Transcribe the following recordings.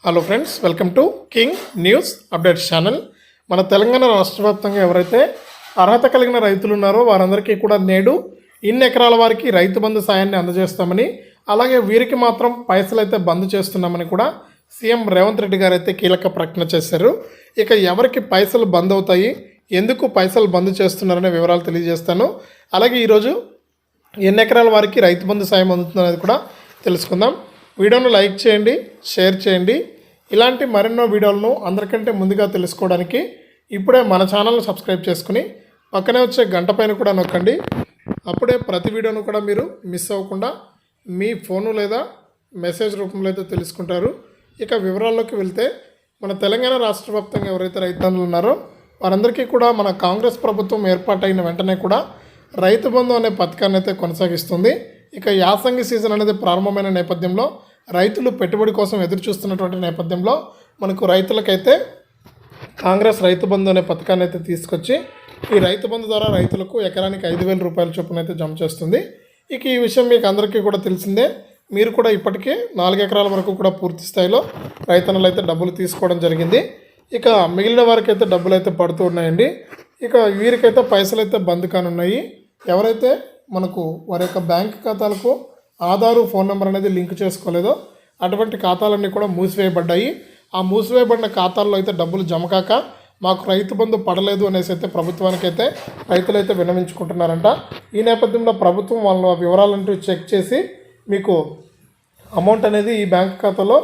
Hello friends, welcome to king news updates channel. మన తెలంగాణ రాష్ట్ర వ్యాప్తంగా ఎవరైతే అర్హత కలిగిన రైతులు ఉన్నారో వారందరికీ కూడా నేడు ఇన్ని ఎకరాల వారికి రైతు బంధు సాయాన్ని అందజేస్తామని, అలాగే వీరికి మాత్రం పైసలు అయితే బంద్ చేస్తున్నామని కూడా సీఎం రేవంత్ రెడ్డి గారు అయితే కీలక ప్రకటన చేశారు. ఇక ఎవరికి పైసలు బంద్ అవుతాయి, ఎందుకు పైసలు బంద్ చేస్తున్నారనే వివరాలు తెలియజేస్తాను. అలాగే ఈరోజు ఎన్ని ఎకరాల వారికి రైతు బంధు సాయం అందుతుందనేది కూడా తెలుసుకుందాం. వీడియోను లైక్ చేయండి, షేర్ చేయండి. ఇలాంటి మరెన్నో వీడియోలను అందరికంటే ముందుగా తెలుసుకోవడానికి ఇప్పుడే మన ఛానల్ను సబ్స్క్రైబ్ చేసుకుని పక్కనే వచ్చే గంట పైన కూడా నొక్కండి. అప్పుడే ప్రతి వీడియోను కూడా మీరు మిస్ అవ్వకుండా మీ ఫోను లేదా మెసేజ్ రూపంలో అయితే తెలుసుకుంటారు. ఇక వివరాల్లోకి వెళ్తే, మన తెలంగాణ రాష్ట్ర వ్యాప్తంగా ఎవరైతే రైతన్నులు ఉన్నారో వారందరికీ కూడా మన కాంగ్రెస్ ప్రభుత్వం ఏర్పాటైన వెంటనే కూడా రైతు బంధు అనే పథకాన్ని అయితే కొనసాగిస్తుంది. ఇక యాసంగి సీజన్ అనేది ప్రారంభమైన నేపథ్యంలో రైతులు పెట్టుబడి కోసం ఎదురు చూస్తున్నటువంటి నేపథ్యంలో మనకు రైతులకైతే కాంగ్రెస్ రైతు బంధు అనే పథకాన్ని అయితే తీసుకొచ్చి ఈ రైతు బంధు ద్వారా రైతులకు ఎకరానికి 5,000 రూపాయల చొప్పున అయితే జమ చేస్తుంది. ఇక ఈ విషయం మీకు అందరికీ కూడా తెలిసిందే. మీరు కూడా ఇప్పటికే 4 ఎకరాల వరకు కూడా పూర్తి స్థాయిలో రైతన్నలు అయితే డబ్బులు తీసుకోవడం జరిగింది. ఇక మిగిలిన వారికి అయితే డబ్బులు అయితే పడుతూ ఉన్నాయండి. ఇక వీరికైతే పైసలు అయితే బంద్ కానున్నాయి. ఎవరైతే మనకు వారి యొక్క బ్యాంక్ ఖాతాలకు ఆధారు ఫోన్ నెంబర్ అనేది లింక్ చేసుకోలేదో అటువంటి ఖాతాలన్నీ కూడా మూసివేయబడ్డాయి. ఆ మూసివేయబడిన ఖాతాల్లో అయితే డబ్బులు జమ కాక మాకు రైతు బంధు పడలేదు అనేసి అయితే ప్రభుత్వానికి అయితే రైతులైతే విన్నవించుకుంటున్నారంట. ఈ నేపథ్యంలో ప్రభుత్వం వాళ్ళ వివరాలంటూ చెక్ చేసి మీకు అమౌంట్ అనేది ఈ బ్యాంక్ ఖాతాలో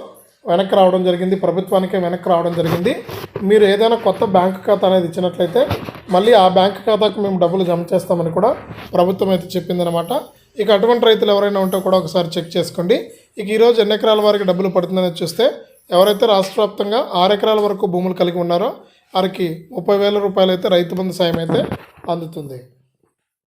వెనక్కి రావడం జరిగింది, ప్రభుత్వానికే వెనక్కి రావడం జరిగింది. మీరు ఏదైనా కొత్త బ్యాంక్ ఖాతా అనేది ఇచ్చినట్లయితే మళ్ళీ ఆ బ్యాంక్ ఖాతాకు మేము డబ్బులు జమ చేస్తామని కూడా ప్రభుత్వం అయితే చెప్పిందనమాట. ఇక అటువంటి రైతులు ఎవరైనా ఉంటే కూడా ఒకసారి చెక్ చేసుకోండి. ఇక ఈరోజు ఎన్ని ఎకరాల వారికి డబ్బులు పడుతుందని చూస్తే, ఎవరైతే రాష్ట్ర వ్యాప్తంగా 6 ఎకరాల వరకు భూములు కలిగి ఉన్నారో వారికి 30,000 రూపాయలు అయితే రైతు బంధు సాయం అయితే అందుతుంది.